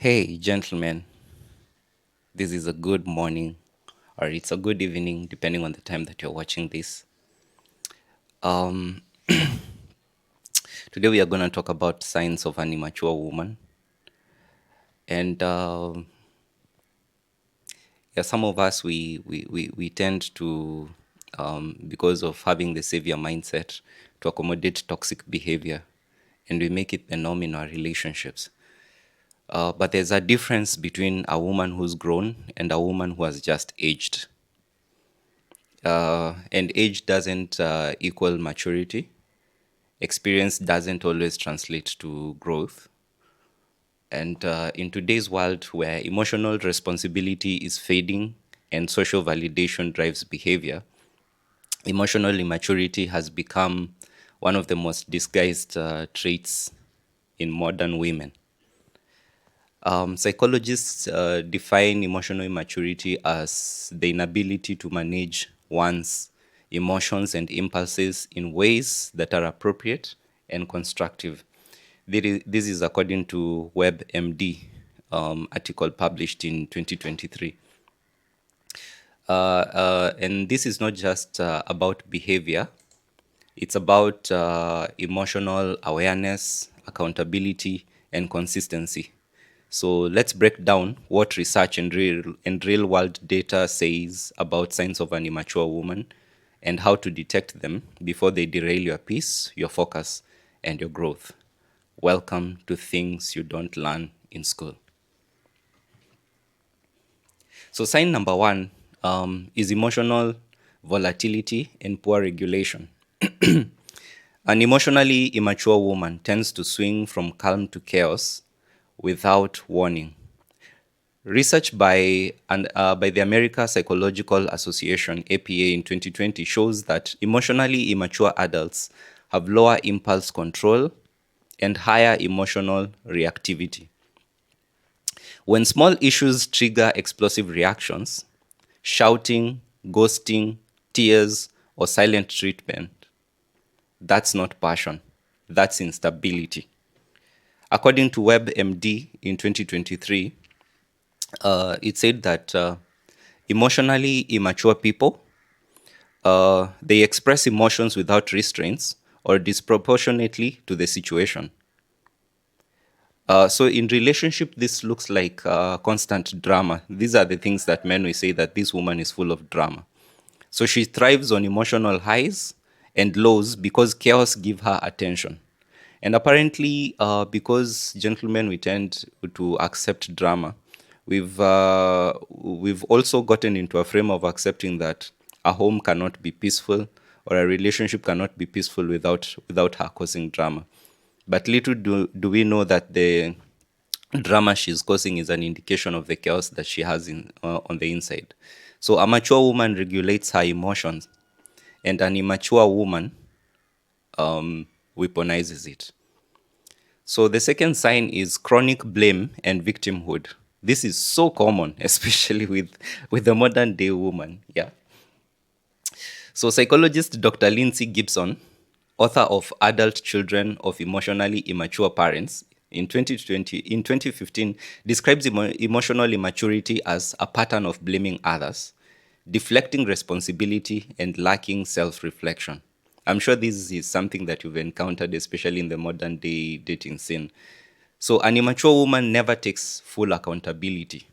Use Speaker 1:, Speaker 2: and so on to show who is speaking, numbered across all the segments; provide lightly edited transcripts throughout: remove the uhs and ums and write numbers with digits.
Speaker 1: Hey, gentlemen, this is a good morning or it's a good evening, depending on the time that you're watching this. Um, Today we are going to talk about signs of an immature woman. And yeah, some of us, we tend to, because of having the savior mindset, to accommodate toxic behavior and we make it the norm in our relationships. But there's a difference between a woman who's grown and a woman who has just aged. And age doesn't equal maturity. Experience doesn't always translate to growth. And in today's world where emotional responsibility is fading and social validation drives behavior, emotional immaturity has become one of the most disguised traits in modern women. Psychologists define emotional immaturity as the inability to manage one's emotions and impulses in ways that are appropriate and constructive. This is according to WebMD article published in 2023. And this is not just about behavior, it's about emotional awareness, accountability, and consistency. So let's break down what research and real world data says about signs of an immature woman and how to detect them before they derail your peace, your focus, and your growth. Welcome to Things You Don't Learn in School. So, sign number one is emotional volatility and poor regulation. An emotionally immature woman tends to swing from calm to chaos without warning. Research by the American Psychological Association (APA) in 2020 shows that emotionally immature adults have lower impulse control and higher emotional reactivity. When small issues trigger explosive reactions, shouting, ghosting, tears, or silent treatment, that's not passion, that's instability. According to WebMD in 2023, it said that emotionally immature people they express emotions without restraints or disproportionately to the situation. So in relationship, this looks like constant drama. These are the things that men will say that this woman is full of drama. So she thrives on emotional highs and lows because chaos give her attention. And apparently, because gentlemen we tend to accept drama, we've also gotten into a frame of accepting that a home cannot be peaceful or a relationship cannot be peaceful without her causing drama. But little do we know that the drama she's causing is an indication of the chaos that she has on the inside. So a mature woman regulates her emotions, and an immature woman weaponizes it. So the second sign is chronic blame and victimhood. This is so common, especially with the modern day woman. Yeah. So psychologist Dr. Lindsay Gibson, author of Adult Children of Emotionally Immature Parents, in 2015 describes emotional immaturity as a pattern of blaming others, deflecting responsibility and lacking self-reflection. I'm sure this is something that you've encountered, especially in the modern day dating scene. So an immature woman never takes full accountability.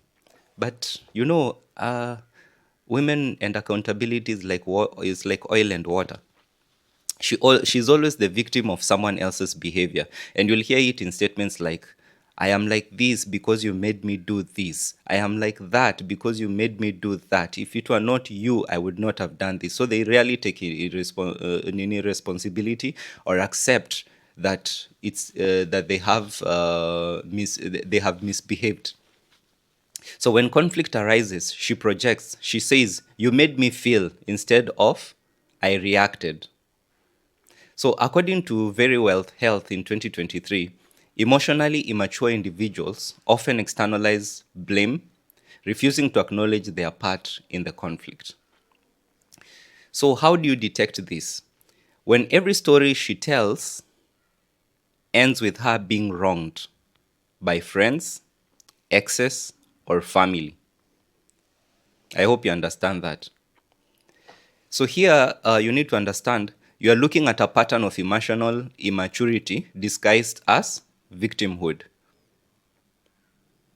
Speaker 1: But women and accountability is like oil and water. She's always the victim of someone else's behavior, and you'll hear it in statements like, "I am like this because you made me do this. I am like that because you made me do that. If it were not you, I would not have done this." So they rarely take any responsibility or accept that that they have misbehaved. So when conflict arises, she projects. She says, "You made me feel," instead of "I reacted." So according to Very Wealth Health in 2023, emotionally immature individuals often externalize blame, refusing to acknowledge their part in the conflict. So how do you detect this? When every story she tells ends with her being wronged by friends, excess, or family. I hope you understand that. So here, you need to understand you are looking at a pattern of emotional immaturity disguised as victimhood.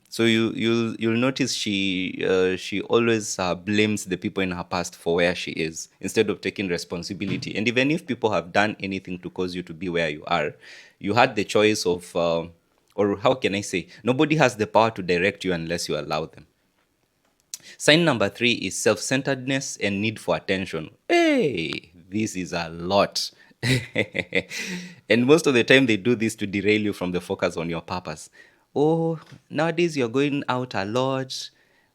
Speaker 1: So you'll notice she always blames the people in her past for where she is instead of taking responsibility. And even if people have done anything to cause you to be where you are, you had the choice of, or how can I say, nobody has the power to direct you unless you allow them. Sign number 3 is self centeredness and need for attention. Hey, this is a lot. And most of the time, they do this to derail you from the focus on your purpose. Oh, nowadays you're going out a lot.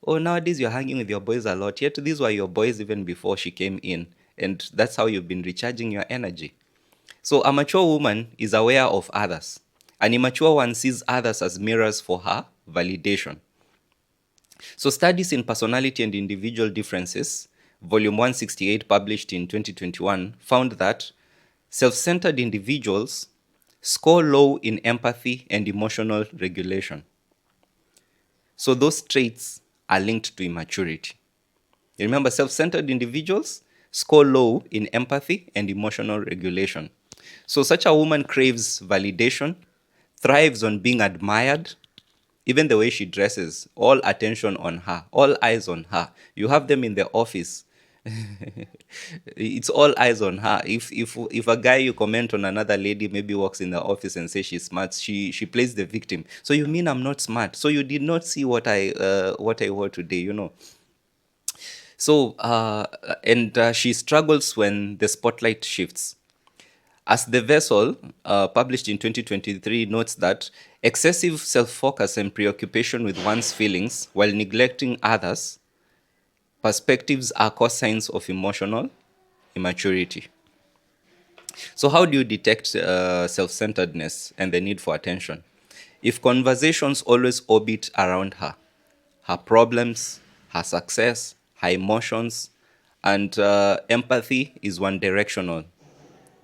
Speaker 1: Oh, nowadays you're hanging with your boys a lot. Yet these were your boys even before she came in. And that's how you've been recharging your energy. So, a mature woman is aware of others. An immature one sees others as mirrors for her validation. So, studies in personality and individual differences, volume 168, published in 2021, found that self centered individuals score low in empathy and emotional regulation. So, those traits are linked to immaturity. You remember, self centered individuals score low in empathy and emotional regulation. So, such a woman craves validation, thrives on being admired, even the way she dresses, all attention on her, all eyes on her. You have them in the office. It's all eyes on her. If a guy you comment on another lady maybe walks in the office and says she's smart, she plays the victim. So you mean I'm not smart? So you did not see what I wore today, you know. So and she struggles when the spotlight shifts. As the vessel, published in 2023, notes that excessive self focus and preoccupation with one's feelings while neglecting others' perspectives are cause signs of emotional immaturity. So, how do you detect self centeredness and the need for attention? If conversations always orbit around her, her problems, her success, her emotions, and empathy is one directional,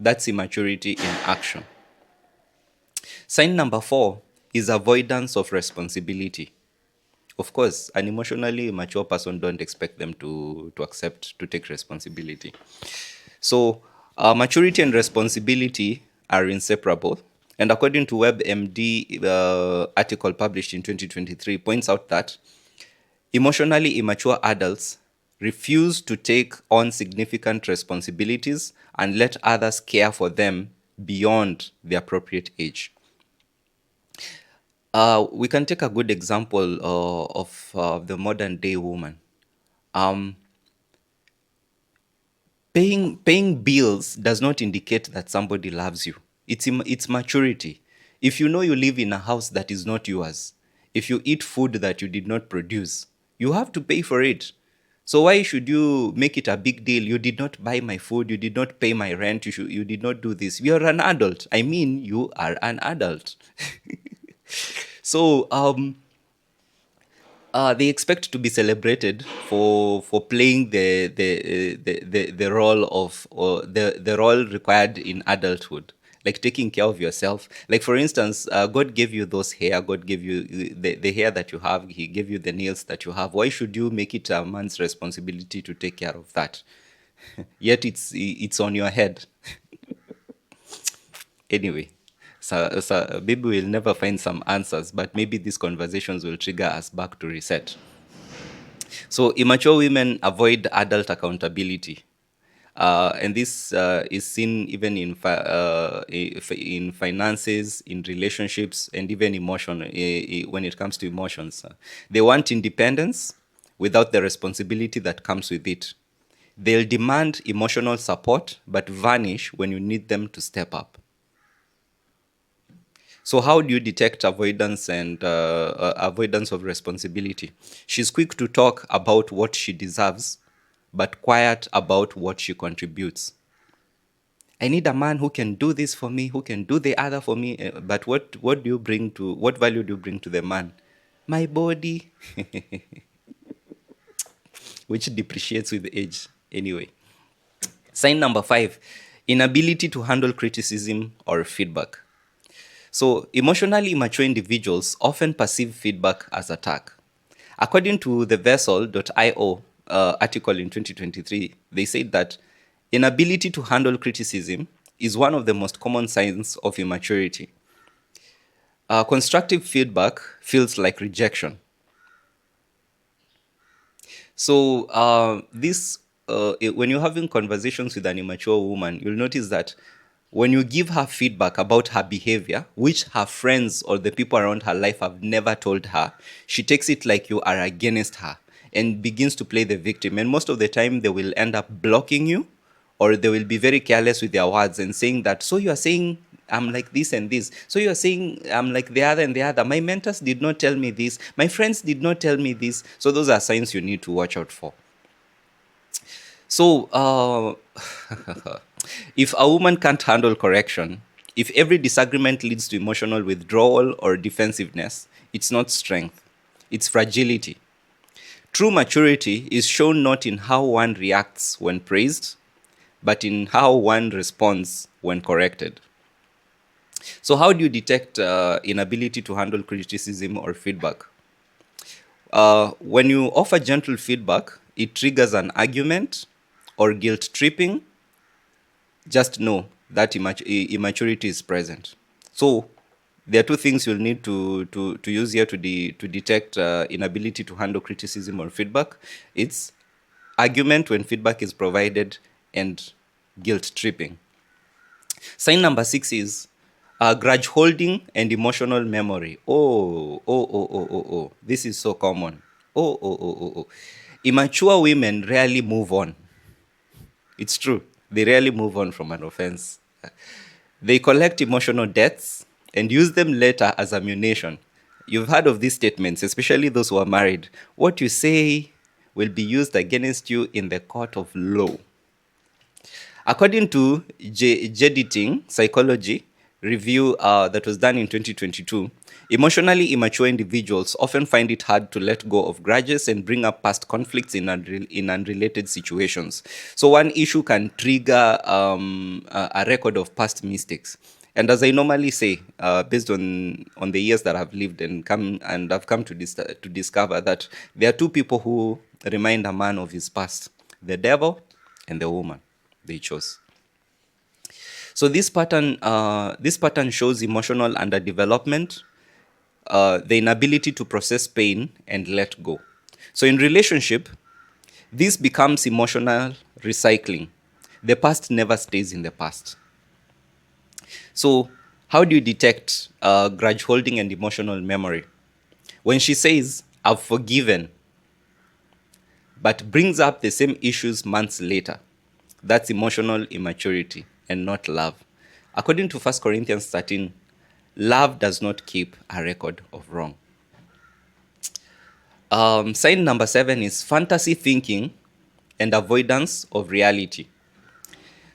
Speaker 1: that's immaturity in action. Sign number 4 is avoidance of responsibility. Of course, an emotionally mature person don't expect them to accept to take responsibility. So, maturity and responsibility are inseparable. And according to WebMD article published in 2023, points out that emotionally immature adults refuse to take on significant responsibilities and let others care for them beyond the appropriate age. We can take a good example of the modern day woman. Um, paying bills does not indicate that somebody loves you. It's maturity. If you know you live in a house that is not yours, if you eat food that you did not produce, you have to pay for it. So why should you make it a big deal? You did not buy my food, you did not pay my rent, you did not do this. You are an adult. I mean, you are an adult. So they expect to be celebrated for playing the role of, or the role required in adulthood, like taking care of yourself. Like for instance, God gave you those hair, God gave you the hair that you have, He gave you the nails that you have. Why should you make it a man's responsibility to take care of that? Yet it's on your head. Anyway, so maybe we'll never find some answers, but maybe these conversations will trigger us back to reset. So immature women avoid adult accountability. And this is seen even in finances, in relationships, and even emotion. When it comes to emotions, they want independence without the responsibility that comes with it. They'll demand emotional support, but vanish when you need them to step up. So how do you detect avoidance and avoidance of responsibility? She's quick to talk about what she deserves, but quiet about what she contributes. I need a man who can do this for me, who can do the other for me. But what do you bring to, what value do you bring to the man? My body, which depreciates with age. Anyway, sign number 5: inability to handle criticism or feedback. So, emotionally immature individuals often perceive feedback as attack. According to the Vessel.io article in 2023, they said that inability to handle criticism is one of the most common signs of immaturity. Constructive feedback feels like rejection. So when you're having conversations with an immature woman, you'll notice that when you give her feedback about her behavior, which her friends or the people around her life have never told her, she takes it like you are against her and begins to play the victim. And most of the time, they will end up blocking you, or they will be very careless with their words and saying that, so you are saying I'm like this and this. So you are saying I'm like the other and the other. My mentors did not tell me this. My friends did not tell me this. So those are signs you need to watch out for. So if a woman can't handle correction, if every disagreement leads to emotional withdrawal or defensiveness, it's not strength, it's fragility. True maturity is shown not in how one reacts when praised, but in how one responds when corrected. So, how do you detect inability to handle criticism or feedback? When you offer gentle feedback, it triggers an argument or guilt tripping. Just know that immaturity is present. So, there are two things you'll need to use here to detect inability to handle criticism or feedback. It's argument when feedback is provided and guilt tripping. Sign number 6 is grudge holding and emotional memory. Oh. This is so common. Oh. Immature women rarely move on. It's true. They rarely move on from an offense. They collect emotional debts and use them later as ammunition. You've heard of these statements, especially those who are married. What you say will be used against you in the court of law. According to Jediting Psychology review that was done in 2022, emotionally immature individuals often find it hard to let go of grudges and bring up past conflicts in unrelated situations. So one issue can trigger a record of past mistakes. And as I normally say, based on the years that I've lived and I've come to discover that there are two people who remind a man of his past: the devil and the woman they chose. So this pattern shows emotional underdevelopment, the inability to process pain and let go. So in relationship, this becomes emotional recycling. The past never stays in the past. So how do you detect grudge holding and emotional memory? When she says, I've forgiven, but brings up the same issues months later, that's emotional immaturity and not love. According to 1 Corinthians 13, love does not keep a record of wrong. Sign number 7 is fantasy thinking and avoidance of reality.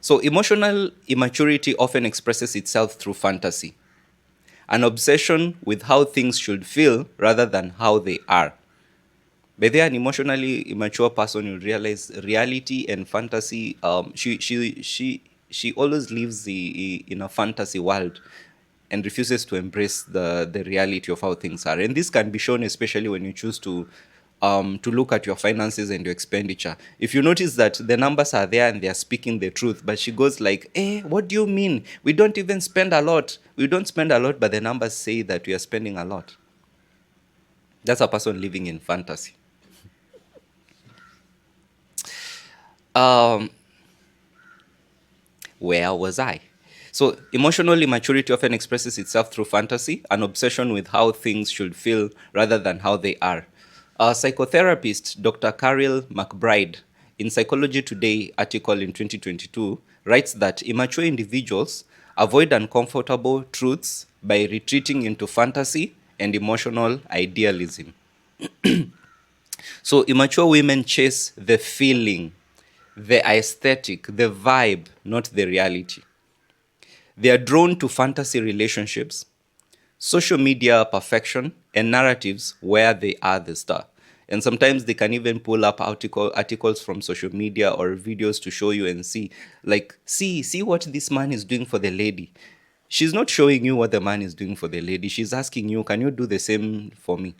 Speaker 1: So, emotional immaturity often expresses itself through fantasy, an obsession with how things should feel rather than how they are. By there, an emotionally immature person will realize reality and fantasy. She always lives in a fantasy world and refuses to embrace the reality of how things are. And this can be shown especially when you choose to look at your finances and your expenditure. If you notice that the numbers are there and they are speaking the truth, but she goes like, what do you mean? We don't even spend a lot. We don't spend a lot, but the numbers say that we are spending a lot. That's a person living in fantasy. Um, where was I? So, emotional immaturity often expresses itself through fantasy, an obsession with how things should feel rather than how they are. A psychotherapist, Dr. Carol McBride, in Psychology Today article in 2022, writes that immature individuals avoid uncomfortable truths by retreating into fantasy and emotional idealism. So, immature women chase the feeling, the aesthetic, the vibe, not the reality. They are drawn to fantasy relationships, social media perfection, and narratives where they are the star. And sometimes they can even pull up articles from social media or videos to show you and see, like, see what this man is doing for the lady. She's not showing you what the man is doing for the lady. She's asking you, can you do the same for me?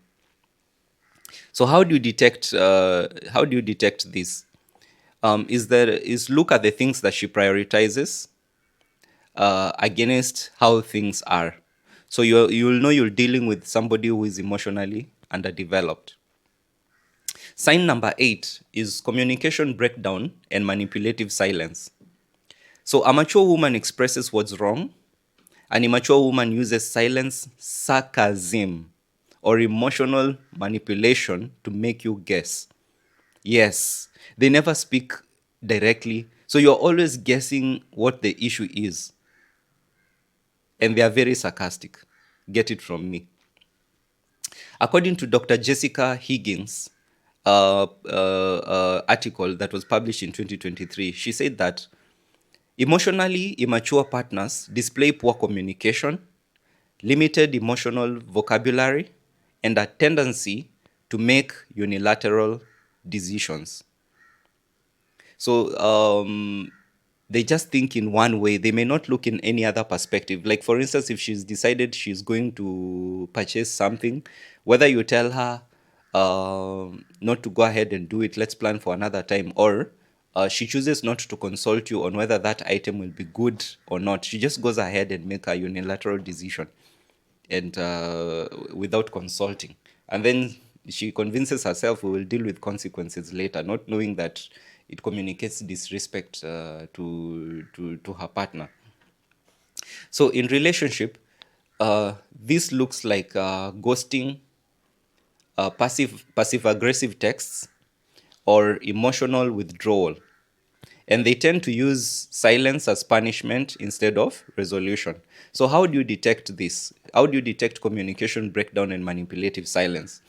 Speaker 1: So how do you detect this? Is look at the things that she prioritizes against how things are. So you'll know you're dealing with somebody who is emotionally underdeveloped. Sign number 8 is communication breakdown and manipulative silence. So a mature woman expresses what's wrong. An immature woman uses silence, sarcasm, or emotional manipulation to make you guess. Yes, they never speak directly. So you're always guessing what the issue is. And they are very sarcastic. Get it from me. According to Dr. Jessica Higgins' article that was published in 2023, she said that emotionally immature partners display poor communication, limited emotional vocabulary, and a tendency to make unilateral decisions. So they just think in one way. They may not look in any other perspective. Like, for instance, if she's decided she's going to purchase something, whether you tell her not to go ahead and do it, let's plan for another time, or she chooses not to consult you on whether that item will be good or not. She just goes ahead and make a unilateral decision and without consulting. And then she convinces herself we will deal with consequences later, not knowing that it communicates disrespect to her partner. So in relationship, this looks like ghosting, passive aggressive texts, or emotional withdrawal. And they tend to use silence as punishment instead of resolution. So, how do you detect this? How do you detect communication breakdown and manipulative silence?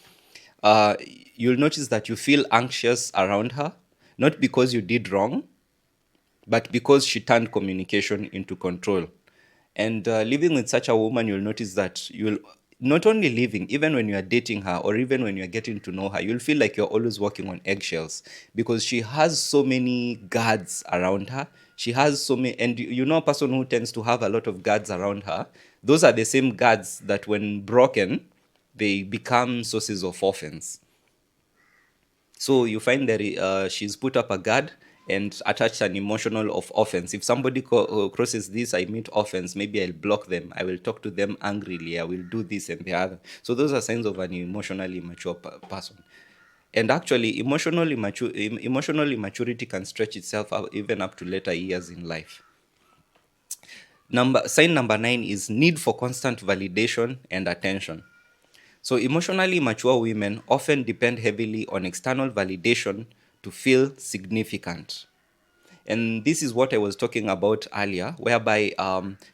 Speaker 1: Uh, you'll notice that you feel anxious around her, not because you did wrong, but because she turned communication into control. And living with such a woman, you'll notice that you'll not only living, even when you are dating her or even when you're getting to know her, you'll feel like you're always walking on eggshells because she has so many guards around her. She has so many, and you know, a person who tends to have a lot of guards around her, those are the same guards that, when broken, they become sources of offense. So you find that she's put up a guard and attached an emotional of offense. If somebody crosses this, I meet offense. Maybe I'll block them. I will talk to them angrily. I will do this and the other. So those are signs of an emotionally immature person. And actually, emotional immaturity can stretch itself out even up to later years in life. Sign number 9 is need for constant validation and attention. So, emotionally mature women often depend heavily on external validation to feel significant. And this is what I was talking about earlier, whereby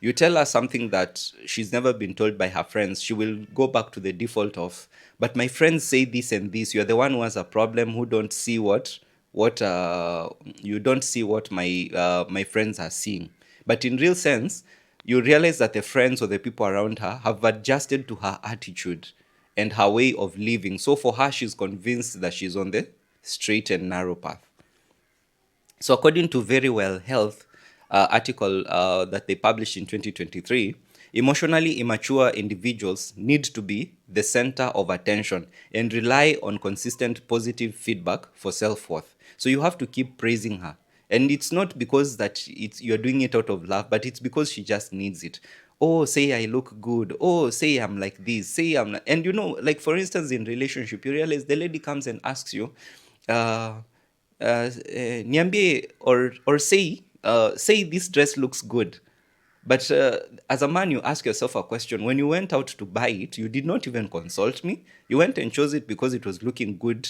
Speaker 1: you tell her something that she's never been told by her friends. She will go back to the default of, but my friends say this and this. You're the one who has a problem, who don't see what you don't see what my friends are seeing. But in real sense, you realize that the friends or the people around her have adjusted to her attitude and her way of living. So for her, she's convinced that she's on the straight and narrow path. So, according to Very Well Health article that they published in 2023, emotionally immature individuals need to be the center of attention and rely on consistent positive feedback for self-worth. So you have to keep praising her. And it's not because that you're doing it out of love, but it's because she just needs it. Oh, say I look good. Oh, say I'm like this. Say I'm like, and you know, like for instance, in relationship, you realize the lady comes and asks you, uh, niambie, or say this dress looks good. But as a man, you ask yourself a question. When you went out to buy it, you did not even consult me. You went and chose it because it was looking good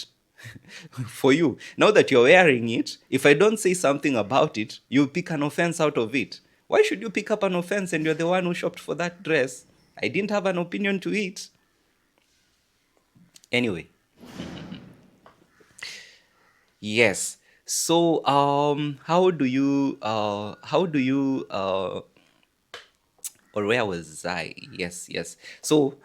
Speaker 1: for you. Now that you're wearing it, if I don't say something about it, you pick an offense out of it. Why should you pick up an offense and you're the one who shopped for that dress? I didn't have an opinion to it. Anyway, yes. So, or where was I? Yes, yes. So,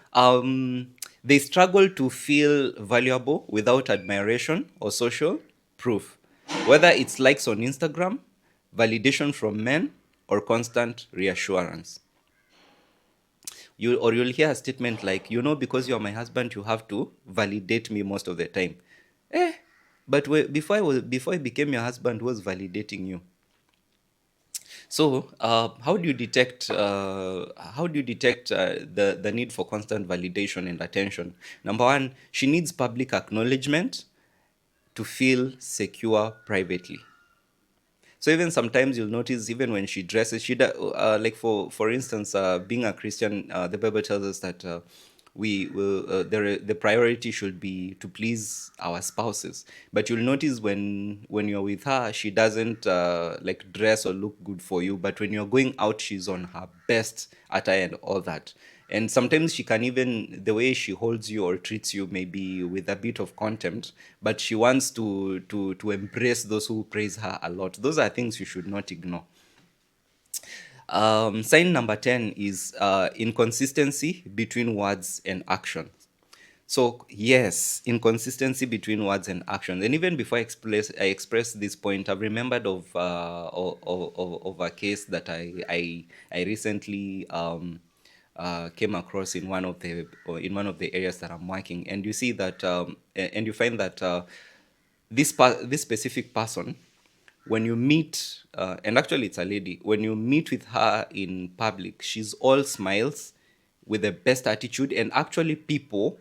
Speaker 1: they struggle to feel valuable without admiration or social proof, whether it's likes on Instagram, validation from men, or constant reassurance. You'll hear a statement like, because you're my husband, you have to validate me most of the time. Eh, but before I became your husband, who was validating you? So, how do you detect the need for constant validation and attention? Number one, she needs public acknowledgement to feel secure privately. So even sometimes you'll notice, even when she dresses, like for instance, being a Christian, the Bible tells us that we will the priority should be to please our spouses. But you'll notice when you're with her, she doesn't like dress or look good for you. But when you're going out, she's on her best attire and all that. And sometimes she can even, the way she holds you or treats you, maybe with a bit of contempt, but she wants to embrace those who praise her a lot. Those are things you should not ignore. Sign number 10 is inconsistency between words and action. So yes, inconsistency between words and actions. And even before I express this point, I've remembered of a case that I recently came across in one of the areas that I'm working. And you see that and you find that this specific person, when you meet, and actually it's a lady, when you meet with her in public, she's all smiles with the best attitude. And actually people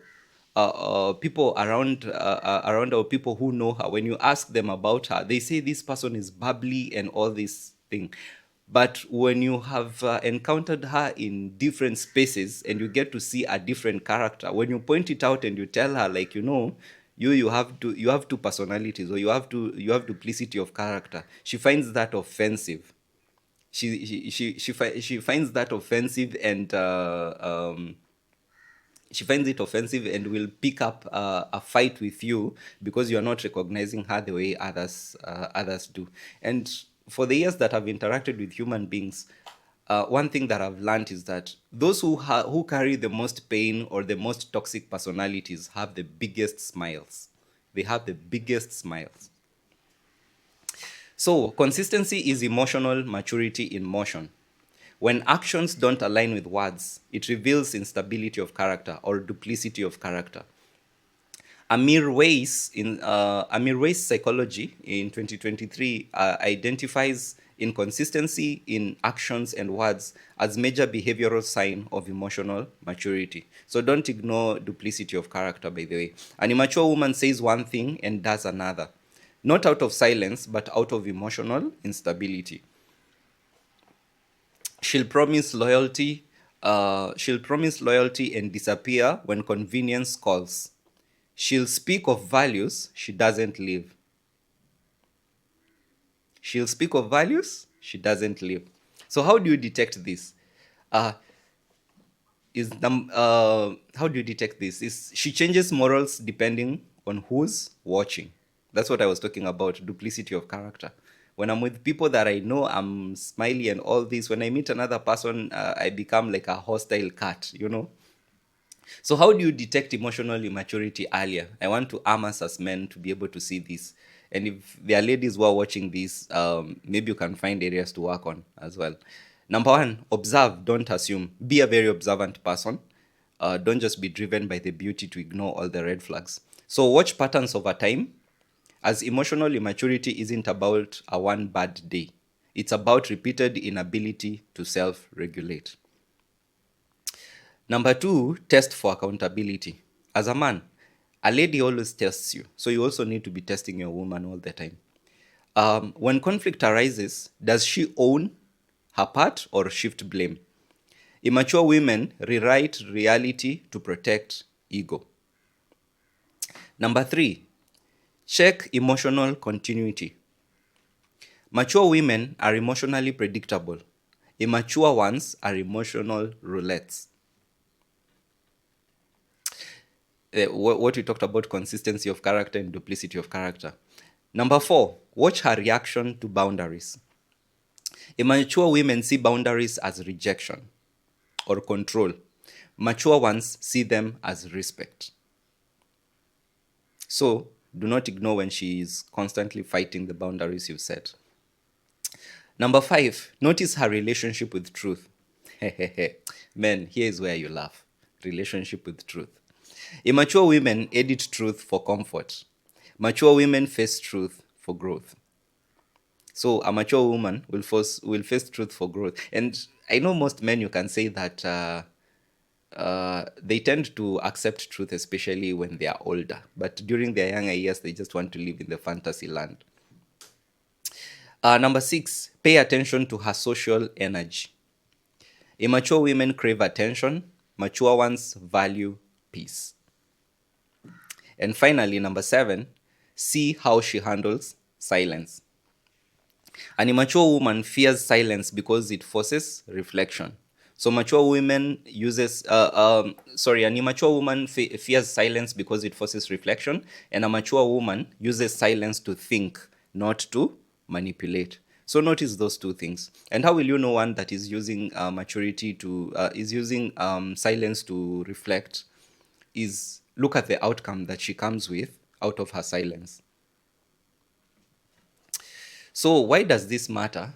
Speaker 1: around, or people who know her, when you ask them about her, they say this person is bubbly and all this thing. But when you have encountered her in different spaces and you get to see a different character, when you point it out and you tell her, like, you have two personalities, or you have duplicity of character, she finds that offensive. She finds that offensive, and she finds it offensive and will pick up a fight with you because you're not recognizing her the way others do. And for the years that I've interacted with human beings, one thing that I've learned is that those who carry the most pain or the most toxic personalities have the biggest smiles. They have the biggest smiles. So, consistency is emotional maturity in motion. When actions don't align with words, it reveals instability of character or duplicity of character. Amir Weiss psychology in 2023 identifies inconsistency in actions and words as major behavioral sign of emotional maturity. So don't ignore duplicity of character, by the way. An immature woman says one thing and does another, not out of silence, but out of emotional instability. She'll promise loyalty and disappear when convenience calls. She'll speak of values she doesn't live. She'll speak of values she doesn't live. So how do you detect this? Uh, how do you detect this? Is she changes morals depending on who's watching. That's what I was talking about, duplicity of character. When I'm with people that I know, I'm smiley and all this. When I meet another person, I become like a hostile cat. So, how do you detect emotional immaturity earlier? I want to arm us as men to be able to see this. And if there are ladies who are watching this, maybe you can find areas to work on as well. Number one, observe, don't assume. Be a very observant person. Don't just be driven by the beauty to ignore all the red flags. So, watch patterns over time, as emotional immaturity isn't about a one bad day, it's about repeated inability to self regulate. Number two, test for accountability. As a man, a lady always tests you. So you also need to be testing your woman all the time. When conflict arises, does she own her part or shift blame? Immature women rewrite reality to protect ego. Number three, check emotional continuity. Mature women are emotionally predictable. Immature ones are emotional roulettes. What we talked about, consistency of character and duplicity of character. Number four, watch her reaction to boundaries. Immature women see boundaries as rejection or control. Mature ones see them as respect. So do not ignore when she is constantly fighting the boundaries you've set. Number five, notice her relationship with truth. Men, here is where you laugh. Relationship with truth. Immature women edit truth for comfort. Mature women face truth for growth. So a mature woman will face truth for growth. And I know most men, you can say that they tend to accept truth, especially when they are older. But during their younger years, they just want to live in the fantasy land. Number 6, pay attention to her social energy. Immature women crave attention. Mature ones value peace. And finally, number 7, see how she handles silence. An immature woman fears silence because it forces reflection. So mature women uses an immature woman fears silence because it forces reflection, and a mature woman uses silence to think, not to manipulate. So notice those two things. And how will you know one that is using maturity to is using silence to reflect? Is look at the outcome that she comes with out of her silence. So why does this matter?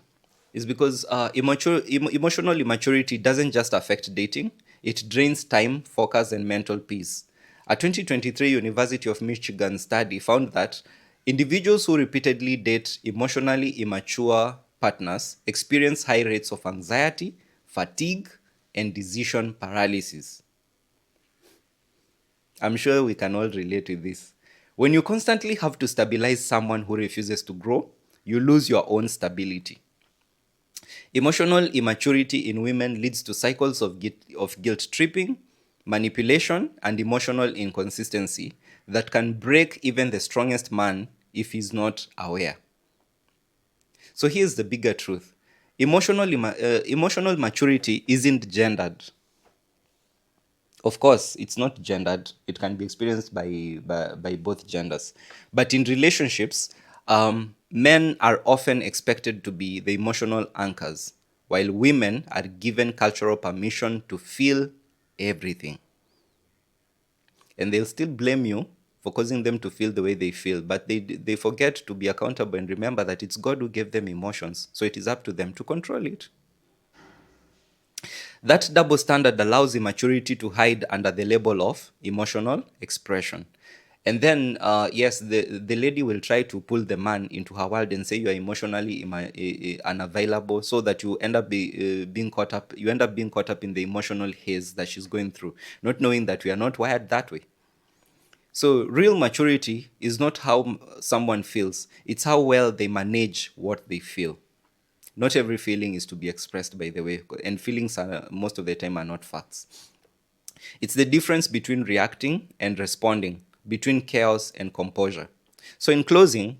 Speaker 1: Is because emotional immaturity doesn't just affect dating; it drains time, focus, and mental peace. A 2023 University of Michigan study found that individuals who repeatedly date emotionally immature partners experience high rates of anxiety, fatigue, and decision paralysis. I'm sure we can all relate with this. When you constantly have to stabilize someone who refuses to grow, you lose your own stability. Emotional immaturity in women leads to cycles of guilt tripping, manipulation, and emotional inconsistency that can break even the strongest man if he's not aware. So here's the bigger truth: emotional maturity isn't gendered. Of course, it's not gendered. It can be experienced by both genders. But in relationships, men are often expected to be the emotional anchors, while women are given cultural permission to feel everything. And they'll still blame you for causing them to feel the way they feel, but they forget to be accountable and remember that it's God who gave them emotions, so it is up to them to control it. That double standard allows immaturity to hide under the label of emotional expression. And then, yes, the lady will try to pull the man into her world and say you are emotionally unavailable, so that you end up being caught up. You end up being caught up in the emotional haze that she's going through, not knowing that we are not wired that way. So, real maturity is not how someone feels; it's how well they manage what they feel. Not every feeling is to be expressed, by the way, and feelings are most of the time are not facts. It's the difference between reacting and responding, between chaos and composure. So, in closing,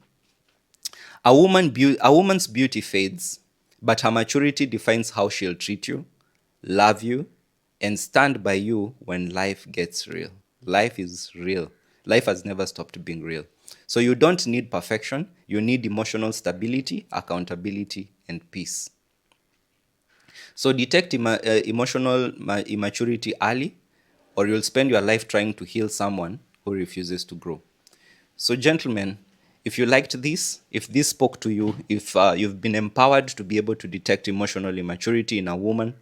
Speaker 1: a woman's beauty fades, but her maturity defines how she'll treat you, love you, and stand by you when life gets real. Life is real. Life has never stopped being real. So you don't need perfection, you need emotional stability, accountability, and peace. So detect immaturity early, or you'll spend your life trying to heal someone who refuses to grow. So, gentlemen, if you liked this, if this spoke to you, if you've been empowered to be able to detect emotional immaturity in a woman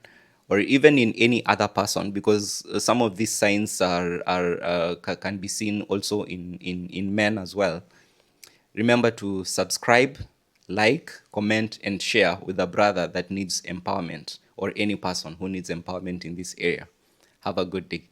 Speaker 1: or even in any other person, because some of these signs can be seen also in men as well. Remember to subscribe, like, comment, and share with a brother that needs empowerment or any person who needs empowerment in this area. Have a good day.